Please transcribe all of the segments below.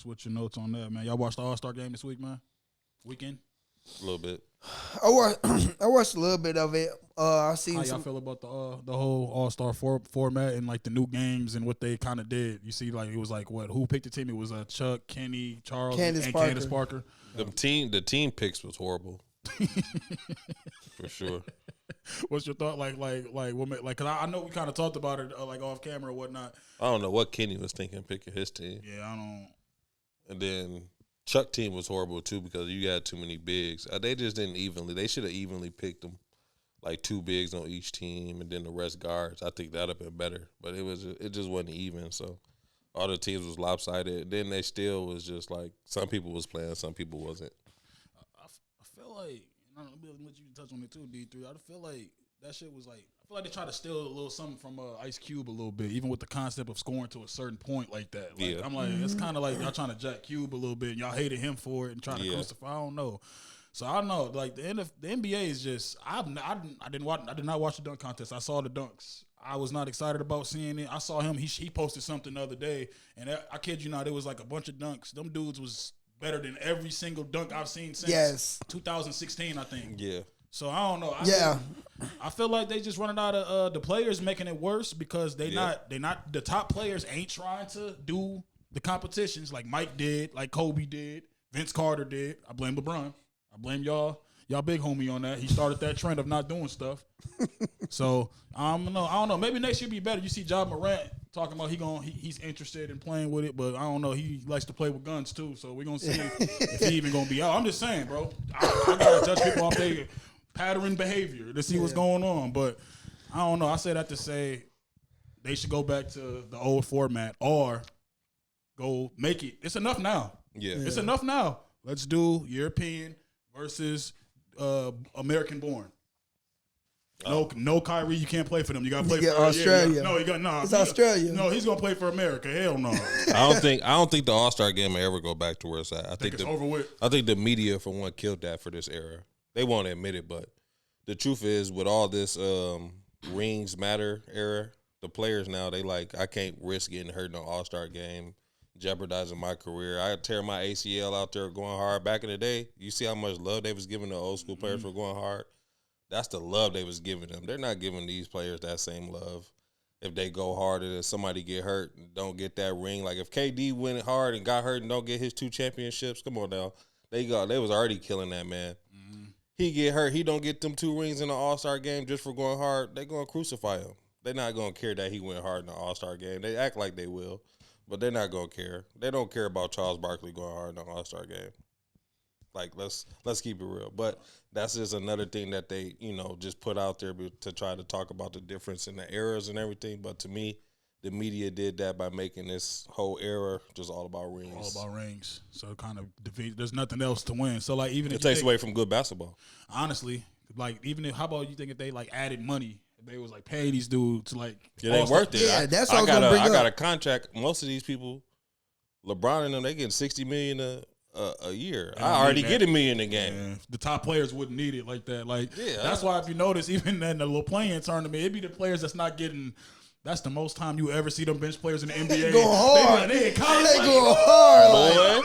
What's your notes on that, man? Y'all watched the All-Star game this week, man? Weekend? A little bit. I watched a little bit of it. I seen How y'all some. feel about the whole All-Star format and like the new games and what they kind of did? You see, like it was like what? Who picked the team? It was Chuck, Kenny, Charles, and Candace Parker. The team picks was horrible. For sure. What's your thought? Like, cause I know we kind of talked about it like off camera or whatnot. I don't know what Kenny was thinking picking his team. Yeah, I don't. And then Chuck team was horrible too because you got too many bigs. They just didn't evenly. They should have evenly picked them, like 2 bigs on each team, and then the rest guards. I think that'd have been better. But it just wasn't even. So all the teams was lopsided. Then they still was just like some people was playing, some people wasn't. I feel like I don't know what you can touch on it too, D3. I feel like that shit was like. I feel like they tried to steal a little something from Ice Cube a little bit, even with the concept of scoring to a certain point like that. Like, Yeah. I'm like, it's kind of like y'all trying to jack Cube a little bit, and y'all hated him for it and trying to crucify. I don't know. So I don't know. Like the NBA is just. I did not watch the dunk contest. I saw the dunks. I was not excited about seeing it. I saw him. He posted something the other day, and I kid you not, it was like a bunch of dunks. Them dudes was better than every single dunk I've seen since 2016, I think. Yeah. So I don't know. I feel like they just running out of the players, making it worse because they not the top players ain't trying to do the competitions like Mike did, like Kobe did, Vince Carter did. I blame LeBron. I blame y'all big homie on that. He started that trend of not doing stuff. So I don't know. Maybe next year be better. You see Ja Morant talking about he's interested in playing with it, but I don't know. He likes to play with guns too, so we're gonna see if he even gonna be out. I'm just saying, bro. I gotta judge people off their pattern behavior to see what's going on. But I don't know. I say that to say they should go back to the old format or go make it. It's enough now. Yeah. It's enough now. Let's do European versus American born. No Kyrie, you can't play for them. You got to play for Australia. No, it's Australia. No, he's gonna play for America. Hell no. I don't think the All-Star game will ever go back to where it's at. I think it's over with. I think the media for one killed that for this era. They won't admit it, but the truth is with all this rings matter era, the players now they like I can't risk getting hurt in an All-Star game, jeopardizing my career. I tear my ACL out there going hard. Back in the day, you see how much love they was giving the old school players for going hard. That's the love they was giving them. They're not giving these players that same love. If they go hard and somebody get hurt and don't get that ring. Like if KD went hard and got hurt and don't get his 2 championships, come on now. They was already killing that man. Mm-hmm. He get hurt, he don't get them 2 rings in the All-Star game just for going hard. They gonna crucify him. They're not gonna care that he went hard in the All-Star game. They act like they will, but they're not gonna care. They don't care about Charles Barkley going hard in the All-Star game. Like let's keep it real. But that's just another thing that they, just put out there to try to talk about the difference in the eras and everything. But to me, the media did that by making this whole era just all about rings. All about rings. So it kind of defeats. There's nothing else to win. So like even if it takes away from good basketball. Honestly, like even if how about you think if they like added money, if they was like pay these dudes like it ain't worth it. Yeah, that's I all got I got a contract. Most of these people, LeBron and them, they getting $60 million a year. I already get $1 million a game. Yeah. The top players wouldn't need it like that. Like that's why if you notice, even in the little playing tournament, it'd be the players that's not getting. That's the most time you ever see them bench players in the NBA. They go hard. They go hard.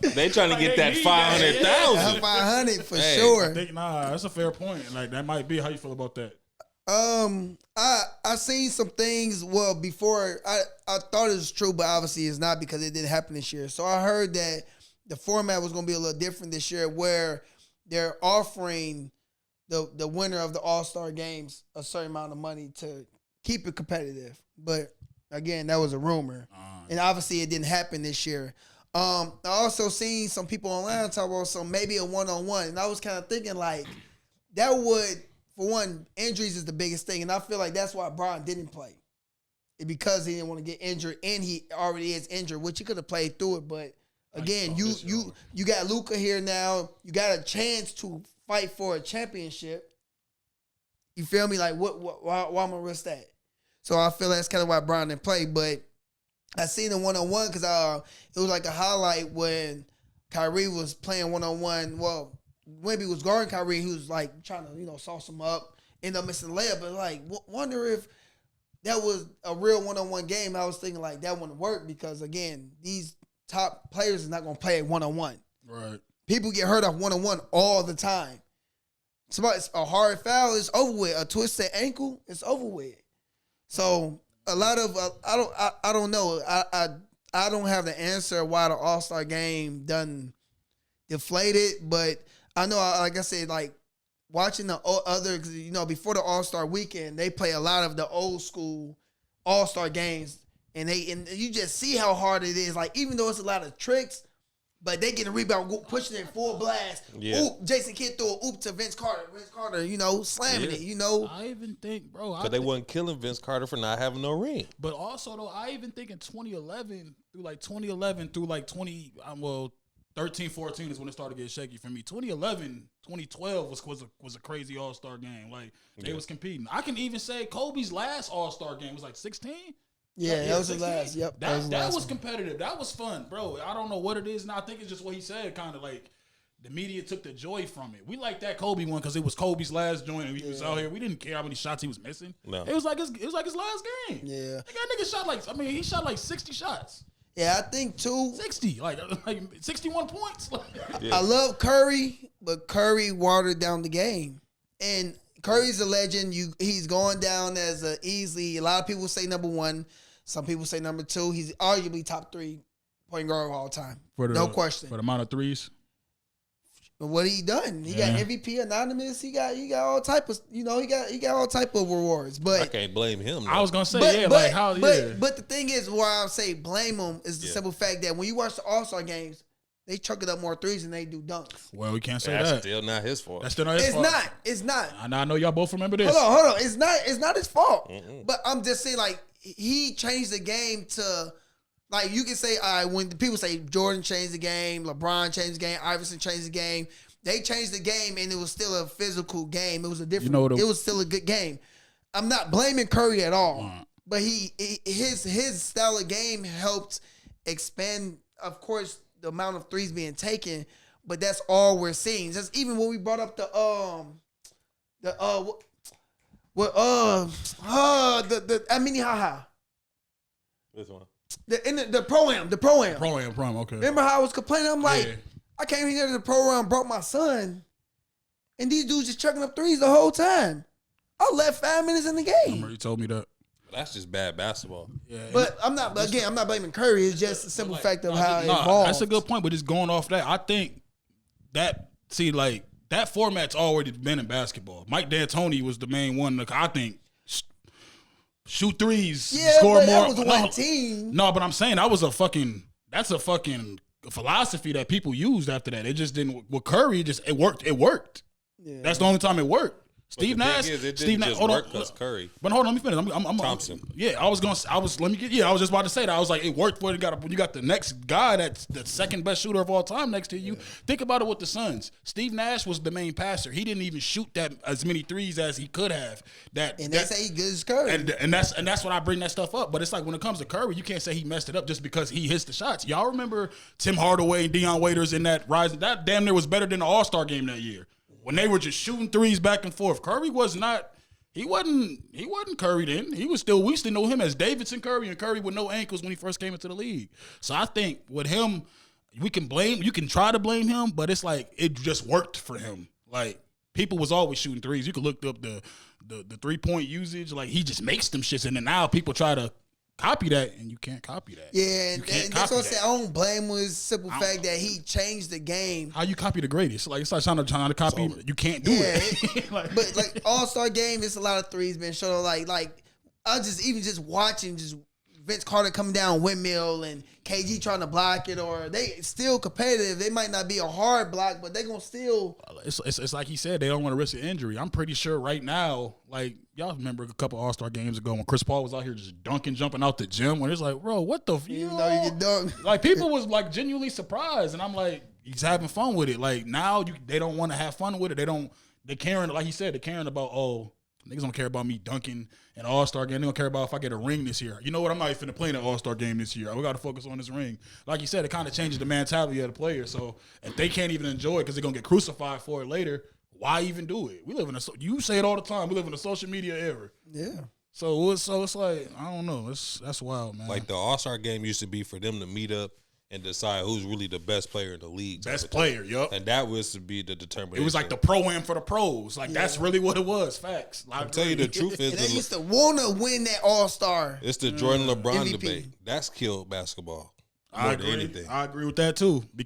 Boy, they trying to get that 500,000. 500 for sure. That's a fair point. Like that might be how you feel about that. I seen some things. Well, before I thought it was true, but obviously it's not because it didn't happen this year. So I heard that the format was going to be a little different this year, where they're offering the winner of the All-Star games a certain amount of money to keep it competitive. But again, that was a rumor, and obviously it didn't happen this year. I also seen some people online talk about maybe a one-on-one, and I was kind of thinking like that would, for one, injuries is the biggest thing, and I feel like that's why Bron didn't play, because he didn't want to get injured, and he already is injured, which he could have played through it, but. Again, you got Luka here now. You got a chance to fight for a championship. You feel me? Like why am I gonna risk that? So I feel that's kind of why Bron didn't play. But I seen the 1-on-1 because it was like a highlight when Kyrie was playing 1-on-1. Well, maybe he was guarding Kyrie. He was like trying to sauce him up, end up missing the layup. But like, wonder if that was a real 1-on-1 game. I was thinking like that wouldn't work because again, these top players is not going to play one-on-one. Right. People get hurt off one-on-one all the time. It's a hard foul, it's over with. A twisted ankle, it's over with. So a lot of I don't know. I don't have the answer why the All-Star game done deflated, but I know, like I said, like watching the other, before the All-Star weekend, they play a lot of the old school All-Star games, and you just see how hard it is. Like, even though it's a lot of tricks, but they get a rebound, pushing it full blast. Yeah. Oop, Jason Kidd threw a oop to Vince Carter. Vince Carter, slamming it, I even think, bro. Because they wasn't killing Vince Carter for not having no ring. But also, though, I even think in 2011 through like 13, 14 is when it started getting shaky for me. 2011, 2012 was a crazy All-Star game. Like, they was competing. I can even say Kobe's last All-Star game was like 16. Yeah, that was the last. Yep, that was competitive. That was fun, bro. I don't know what it is now. I think it's just what he said, kind of like the media took the joy from it. We like that Kobe one because it was Kobe's last joint, and he was out here. We didn't care how many shots he was missing. No, it was like his last game. Yeah, that nigga shot he shot like 60 shots. Yeah, I think too. 60, like 61 points. Yeah. I love Curry, but Curry watered down the game, and Curry's a legend. He's going down as a lot of people say number one. Some people say number two. He's arguably top 3 point guard of all time. No question. For the amount of threes. But what he done? He got MVP anonymous. He got all type of he got all type of rewards. But I can't blame him. Though. I was gonna say But the thing is, why I say blame him is the simple fact that when you watch the All-Star games, they chuck it up more threes than they do dunks. Well, we can't say That's that. still not his fault. That's still not his fault. It's not. I know y'all both remember this. Hold on. It's not his fault. But I'm just saying, like, he changed the game to, like, you can say, when people say Jordan changed the game, LeBron changed the game, Iverson changed the game, they changed the game and it was still a physical game. It was it was still a good game. I'm not blaming Curry at all, but his style of game helped expand, of course, the amount of threes being taken, but that's all we're seeing. Just even when we brought up the Amini Haha. This one. The pro-am. Pro-am, okay. Remember how I was complaining? I'm like, I came here to the pro-am, brought my son, and these dudes just chucking up threes the whole time. I left 5 minutes in the game. I remember you told me that. That's just bad basketball. Yeah, but I'm not blaming Curry. It's just the simple fact of how it evolved. That's a good point, but just going off that, I think that format's already been in basketball. Mike D'Antoni was the main one. I think shoot threes, score more. That was one team. No, but I'm saying that's a fucking philosophy that people used after that. It just didn't. With Curry, it worked. It worked. Yeah. That's the only time it worked. Steve Nash. Steve Nash. Hold on, Curry. But hold on, let me finish. I'm Thompson. I was just about to say that. I was like, it worked when you got the next guy that's the second best shooter of all time next to you. Yeah. Think about it with the Suns. Steve Nash was the main passer. He didn't even shoot that as many threes as he could have. They say he good as Curry. And that's when I bring that stuff up. But it's like when it comes to Curry, you can't say he messed it up just because he hits the shots. Y'all remember Tim Hardaway and Deion Waiters in that Rising? That damn near was better than the All-Star game that year. When they were just shooting threes back and forth. Curry wasn't Curry then. We still know him as Davidson Curry, and Curry with no ankles when he first came into the league. So I think with him, you can try to blame him, but it's like it just worked for him. Like people was always shooting threes. You could look up the 3-point usage. Like he just makes them shits, and then now people try to copy that, and you can't copy that. Yeah, and that's what I said. I don't blame him. It's the simple fact that he changed the game. How you copy the greatest? Like it's like trying to copy. You can't do it. But like All-Star game, it's a lot of threes being shown. Like I just watching Vince Carter coming down windmill and KG trying to block it, or they still competitive. They might not be a hard block, but they gonna still. It's like he said, they don't want to risk an injury. I'm pretty sure right now, like y'all remember a couple All-Star games ago when Chris Paul was out here just dunking, jumping out the gym. When it's like, bro, what the? You know you get dunked. Like people was like genuinely surprised, and I'm like, he's having fun with it. Like now, they don't want to have fun with it. They caring, like he said, they're caring about niggas don't care about me dunking an All-Star game. They don't care about if I get a ring this year. You know what? I'm not even finna play in an All-Star game this year. We got to focus on this ring. Like you said, it kind of changes the mentality of the player. So if they can't even enjoy it because they're going to get crucified for it later, why even do it? You say it all the time. We live in a social media era. Yeah. So it's like, I don't know. That's wild, man. Like the All-Star game used to be for them to meet up and decide who's really the best player in the league. Best player, yup. And that was to be the determination. It was like the pro-am for the pros. Like, that's really what it was. Facts. I'll tell you the truth is, and they used to want to win that All-Star. It's the Jordan LeBron MVP debate. That's killed basketball. I agree. I agree with that, too. Because